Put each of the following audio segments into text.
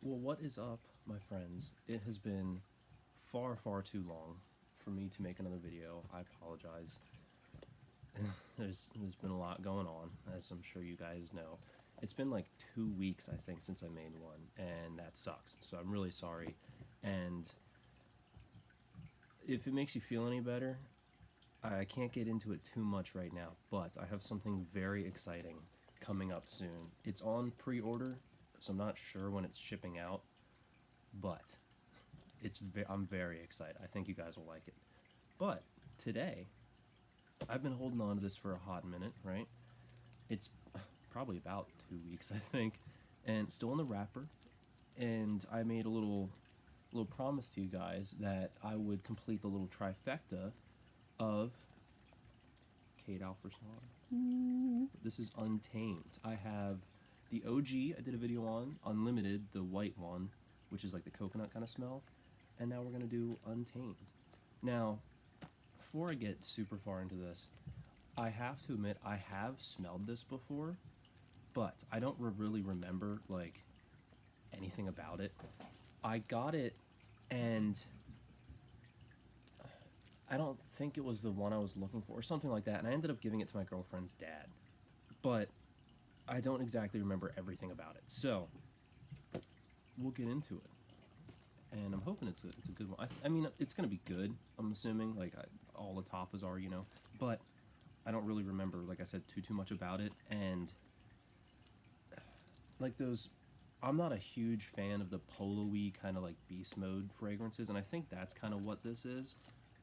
Well, what is up, my friends? It has been far, far too long for me to make another video. I apologize. there's been a lot going on, as I'm sure you guys know. It's been like 2 weeks, I think, since I made one, and that sucks. So I'm really sorry. And if it makes you feel any better, I can't get into it too much right now, but I have something very exciting coming up soon. It's on pre-order, so I'm not sure when it's shipping out, but I'm very excited. I think you guys will like it. But today, I've been holding on to this for a hot minute, right? It's probably about 2 weeks, I think, and still in the wrapper. And I made a little promise to you guys that I would complete the little trifecta of Qead Al Fursan. This is Untamed. I have the OG I did a video on, Unlimited, the white one, which is like the coconut kind of smell, and now we're going to do Untamed. Now, before I get super far into this, I have to admit I have smelled this before, but I don't really remember like anything about it. I got it and I don't think it was the one I was looking for or something like that, and I ended up giving it to my girlfriend's dad, but I don't exactly remember everything about it. So we'll get into it, and I'm hoping it's a good one. I mean, it's gonna be good, I'm assuming, like all Lataffas are, you know, but I don't really remember, like I said, too much about it. And like those, I'm not a huge fan of the polo-y kind of like beast mode fragrances, and I think that's kind of what this is.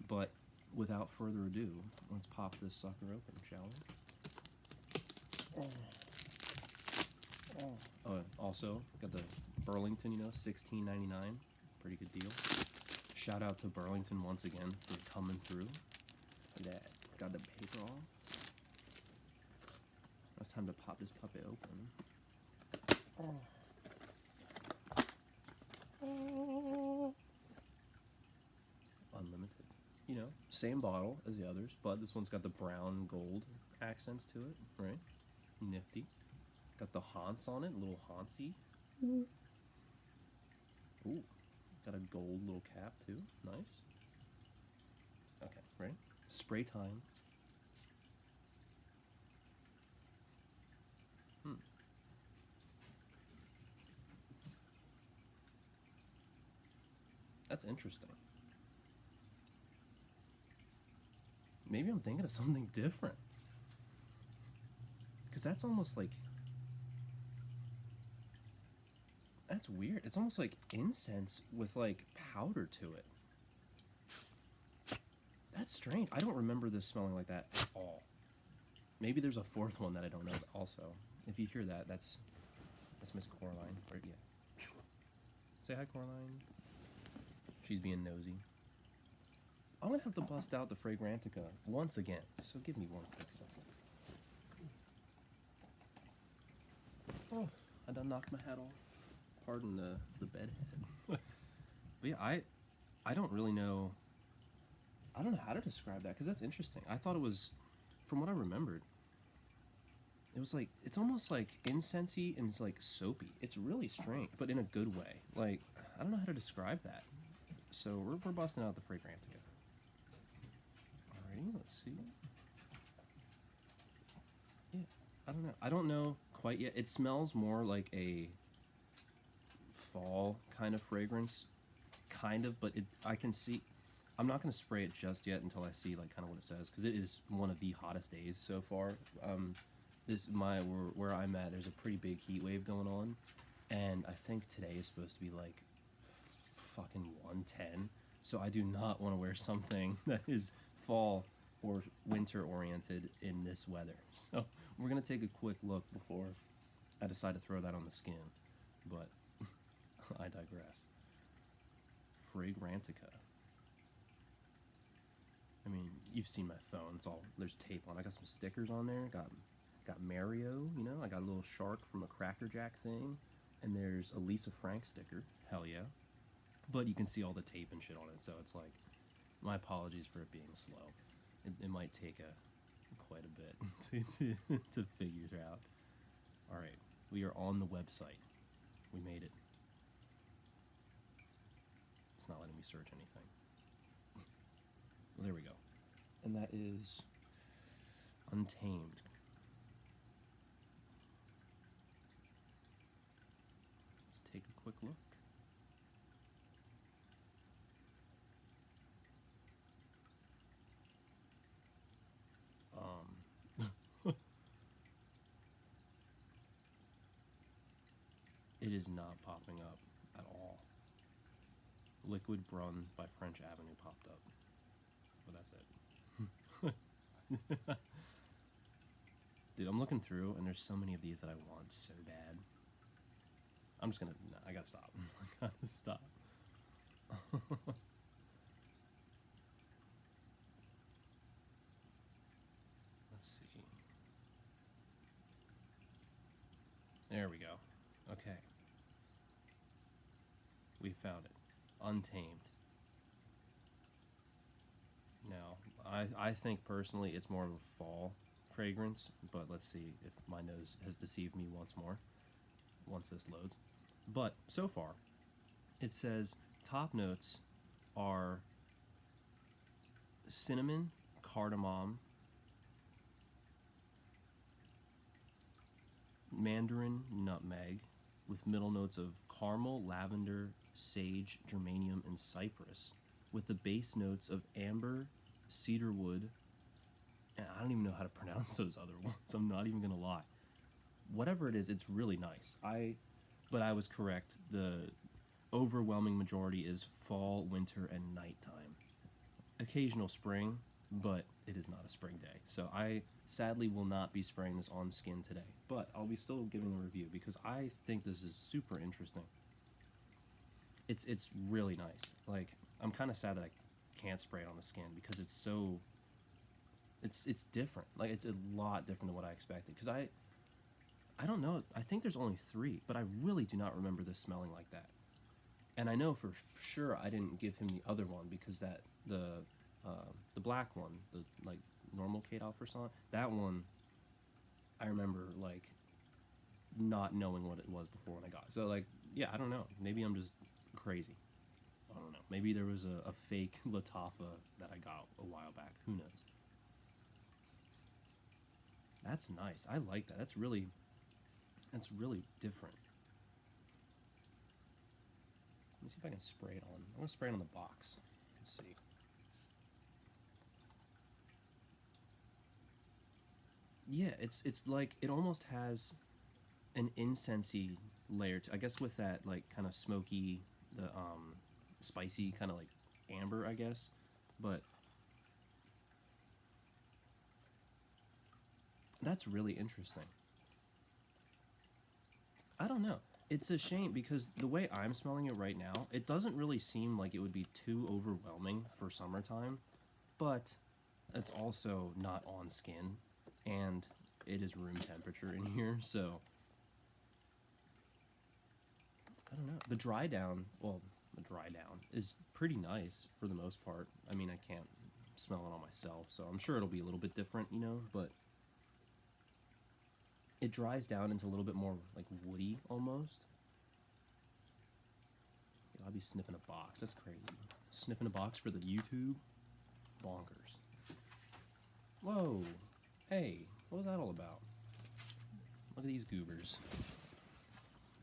But without further ado, let's pop this sucker open, shall we? Also, got the Burlington, you know, $16.99. Pretty good deal. Shout out to Burlington once again for coming through. Look at that. Got the paper off. Now it's time to pop this puppy open. Unlimited. You know, same bottle as the others, but this one's got the brown gold accents to it, right? Nifty. Got the haunts on it, little hauntsy. Ooh, got a gold little cap too, nice. Okay, ready? Spray time. That's interesting. Maybe I'm thinking of something different. Because that's almost like... That's weird. It's almost like incense with like powder to it. That's strange. I don't remember this smelling like that at all. Maybe there's a fourth one that I don't know also. If you hear that, that's Miss Coraline. Right, yeah. Say hi, Coraline. She's being nosy. I'm gonna have to bust out the Fragrantica once again. So give me one quick second. Oh, I done knocked my hat off. Pardon the bed head. But yeah, I don't really know. I don't know how to describe that, because that's interesting. I thought it was, from what I remembered, it was like, it's almost like incensey and it's like soapy. It's really strange, but in a good way. Like, I don't know how to describe that. So we're busting out the Fragrantica. Alrighty, let's see. Yeah, I don't know. I don't know quite yet. It smells more like a fall kind of fragrance, kind of, but I can see. I'm not going to spray it just yet until I see like kind of what it says, because it is one of the hottest days so far. Where I'm at, there's a pretty big heat wave going on, and I think today is supposed to be like fucking 110. So I do not want to wear something that is fall or winter oriented in this weather. So we're gonna take a quick look before I decide to throw that on the skin, but I digress. Fragrantica. I mean, you've seen my phone. It's all, there's tape on. I got some stickers on there. Got Mario, you know. I got a little shark from a Cracker Jack thing, and there's a Lisa Frank sticker. Hell yeah. But you can see all the tape and shit on it, so it's like, my apologies for it being slow. It might take quite a bit to figure out. All right, we are on the website. We made it. me search anything. Well, there we go. And that is Untamed. Let's take a quick look. It is not popping up at all. Liquid Brun by French Avenue popped up. But that's it. Dude, I'm looking through and there's so many of these that I want so bad. I'm just gonna, no, I gotta stop. I gotta stop. Let's see. There we go. Okay. We found it. Untamed. Now, I think personally it's more of a fall fragrance, but let's see if my nose has deceived me once more, once this loads. But so far, it says top notes are cinnamon, cardamom, mandarin, nutmeg, with middle notes of caramel, lavender, sage, geranium, and cypress, with the base notes of amber, cedarwood, and I don't even know how to pronounce those other ones. I'm not even gonna lie. Whatever it is, it's really nice. But I was correct. The overwhelming majority is fall, winter, and nighttime. Occasional spring, but it is not a spring day. So I sadly will not be spraying this on skin today, but I'll be still giving a review because I think this is super interesting. It's really nice. Like, I'm kind of sad that I can't spray it on the skin because it's so, it's different. Like, it's a lot different than what I expected. Because I don't know, I think there's only 3, but I really do not remember this smelling like that. And I know for sure I didn't give him the other one because that, the black one, the, like, normal Qead Al Fursan, that one, I remember, like, not knowing what it was before when I got it. So, like, yeah, I don't know. Maybe I'm just crazy. I don't know. Maybe there was a fake Lataffa that I got a while back. Who knows? That's nice. I like that. That's really different. Let me see if I can spray it on. I'm going to spray it on the box. Let's see. Yeah, it's like, it almost has an incensey layer to, I guess, with that, like, kind of smoky, the spicy kind of like amber, I guess. But that's really interesting. I don't know. It's a shame because the way I'm smelling it right now, it doesn't really seem like it would be too overwhelming for summertime, but it's also not on skin, and it is room temperature in here, so I don't know. The dry down is pretty nice for the most part. I mean, I can't smell it on myself, so I'm sure it'll be a little bit different, you know, but it dries down into a little bit more like woody almost. I'll be sniffing a box. That's crazy. Sniffing a box for the YouTube? Bonkers. Whoa. Hey, what was that all about? Look at these goobers.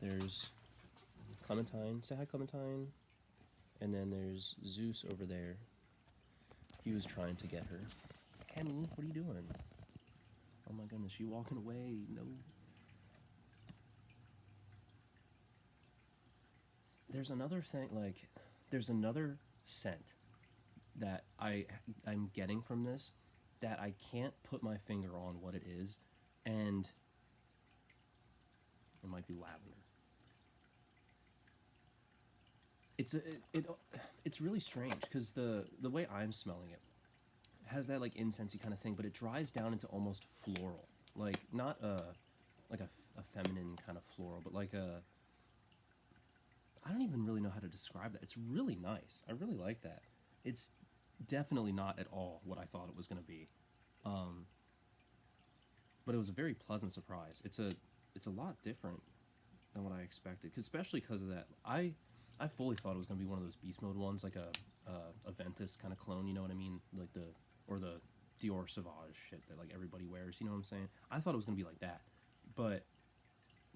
There's Clementine. Say hi, Clementine. And then there's Zeus over there. He was trying to get her. Kenny, what are you doing? Oh my goodness, you walking away. No. There's another thing, like, there's another scent that I'm getting from this that I can't put my finger on what it is, and it might be lavender. It's really strange because the way I'm smelling it has that like incensey kind of thing, but it dries down into almost floral, like not like a feminine kind of floral, but like a, I don't even really know how to describe that. It's really nice. I really like that. It's definitely not at all what I thought it was going to be, but it was a very pleasant surprise. It's a lot different than what I expected, especially because of that. I fully thought it was gonna be one of those beast mode ones, like a Ventus kind of clone. You know what I mean? Like the Dior Sauvage shit that like everybody wears. You know what I'm saying? I thought it was gonna be like that, but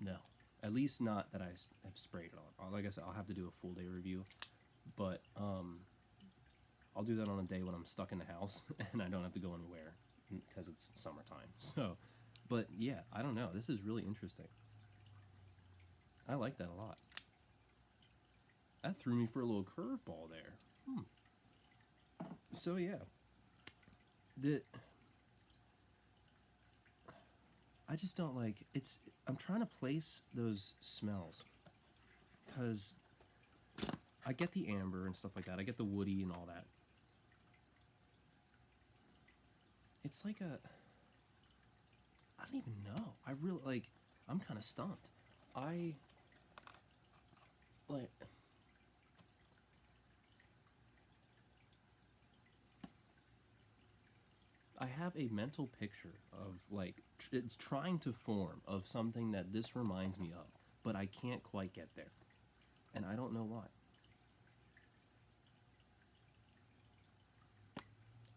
no. At least not that I have sprayed it on. Like I said, I'll have to do a full day review, but I'll do that on a day when I'm stuck in the house and I don't have to go anywhere because it's summertime. So, but yeah, I don't know. This is really interesting. I like that a lot. That threw me for a little curveball there. So yeah, the I just don't like it's. I'm trying to place those smells because I get the amber and stuff like that. I get the woody and all that. It's like a. I don't even know. I really like. I'm kind of stumped. I like. I have a mental picture of like it's trying to form of something that this reminds me of, but I can't quite get there, and I don't know why.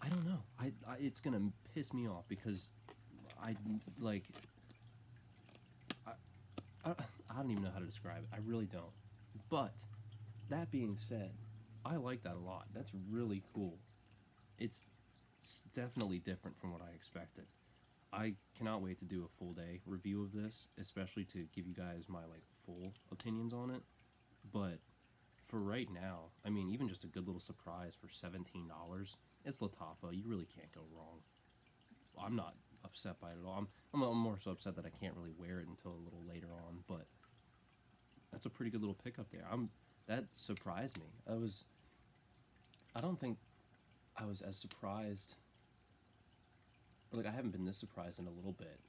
I don't know. It's gonna piss me off because I like I, I don't even know how to describe it. I really don't. But that being said, I like that a lot. That's really cool. It's definitely different from what I expected. I cannot wait to do a full day review of this, especially to give you guys my like full opinions on it. But for right now, I mean, even just a good little surprise for $17, it's Lataffa. You really can't go wrong. I'm not upset by it at all. I'm more so upset that I can't really wear it until a little later on. But that's a pretty good little pickup there. That surprised me. I don't think I was as surprised. Like I haven't been this surprised in a little bit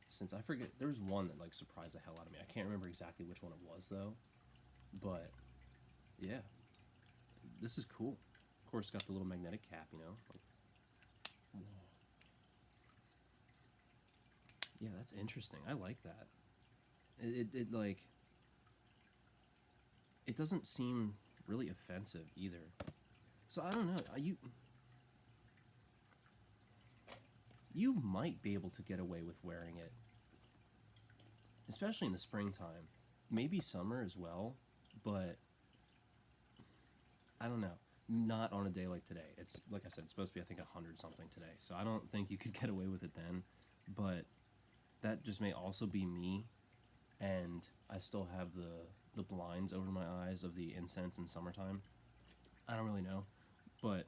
since I forget. There was one that like surprised the hell out of me. I can't remember exactly which one it was though. But yeah, this is cool. Of course, it's got the little magnetic cap, you know. Like, whoa. Yeah, that's interesting. I like that. It like it doesn't seem really offensive either. So I don't know. You might be able to get away with wearing it, especially in the springtime. Maybe summer as well, but I don't know. Not on a day like today. It's like I said, it's supposed to be I think 100 something today. So I don't think you could get away with it then. But that just may also be me, and I still have the blinds over my eyes of the incense in summertime. I don't really know, but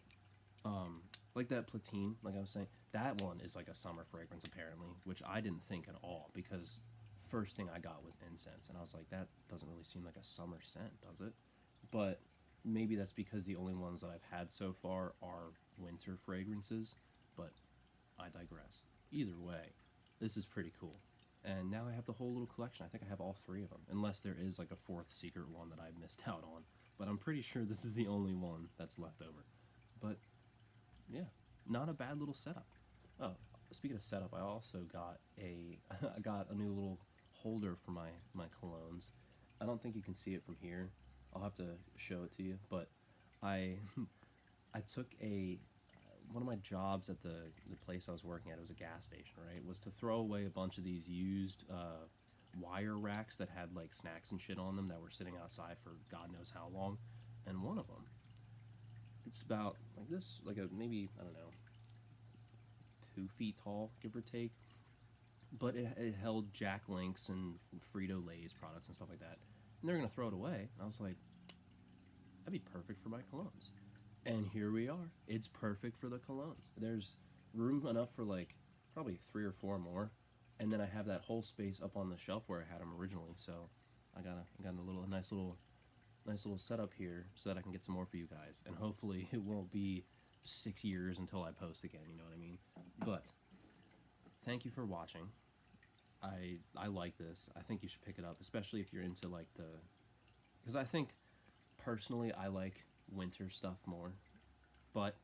like that platine, like I was saying, that one is like a summer fragrance apparently, which I didn't think at all because first thing I got was incense, and I was like, that doesn't really seem like a summer scent, does it? But maybe that's because the only ones that I've had so far are winter fragrances, but I digress. Either way, this is pretty cool. And now I have the whole little collection. I think I have all three of them, unless there is like a fourth secret one that I missed out on. But I'm pretty sure this is the only one that's left over. But yeah, not a bad little setup. Oh, speaking of setup, I also got I got a new little holder for my colognes. I don't think you can see it from here. I'll have to show it to you, but I I took a one of my jobs at the place I was working at. It was a gas station, right? Was to throw away a bunch of these used wire racks that had like snacks and shit on them that were sitting outside for God knows how long. And one of them, it's about like this, like a maybe I don't know, 2 feet tall, give or take. But it held Jack Links and Frito Lay's products and stuff like that. And they're gonna throw it away. And I was like, that'd be perfect for my colognes. And here we are. It's perfect for the colognes. There's room enough for like probably 3 or 4 more, and then I have that whole space up on the shelf where I had them originally. So I got a nice little setup here so that I can get some more for you guys, and hopefully it won't be 6 years until I post again. You know what I mean? But thank you for watching. I like this. I think you should pick it up, especially if you're into like because I think personally I like winter stuff more, but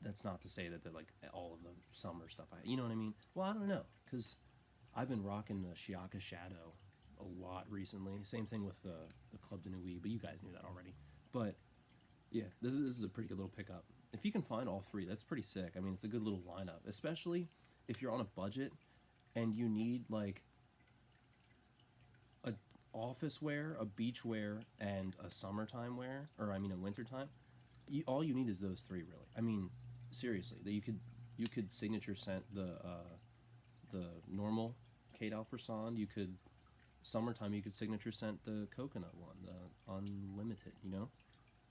that's not to say that like all of the summer stuff you know what I mean. Well, I don't know, because I've been rocking the Shiaka Shadow a lot recently. Same thing with the Club de Nuit, but you guys knew that already. But yeah, this is a pretty good little pickup. If you can find all three, that's pretty sick. I mean, it's a good little lineup, especially if you're on a budget and you need like a office wear, a beach wear, and a summertime wear, or I mean a wintertime. All you need is those three, really. I mean, seriously, that you could signature scent the normal Qead Al Fursan. You could summertime. You could signature scent the coconut one, the unlimited. You know.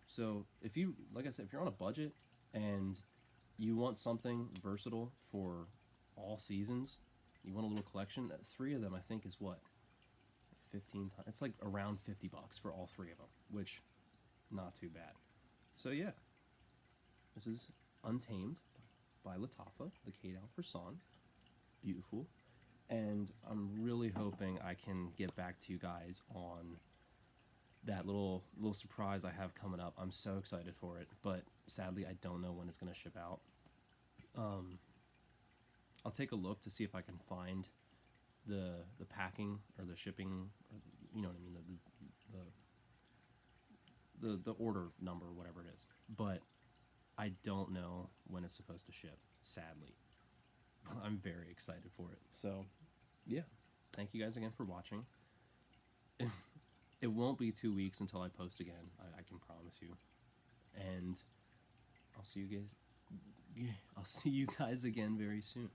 So if you, like I said, if you're on a budget and you want something versatile for all seasons, you want a little collection. Three of them, I think, is what 15 times. It's like around $50 for all three of them, which not too bad. So yeah, this is Untamed by Lataffa, the Qead Al Fursan. Beautiful. And I'm really hoping I can get back to you guys on that little surprise I have coming up. I'm so excited for it, but sadly I don't know when it's going to ship out. I'll take a look to see if I can find the packing or the shipping, or, you know what I mean, the order number, whatever it is. But I don't know when it's supposed to ship, sadly. I'm very excited for it. So, yeah. Thank you guys again for watching. It won't be 2 weeks until I post again, I can promise you. And I'll see you guys again very soon.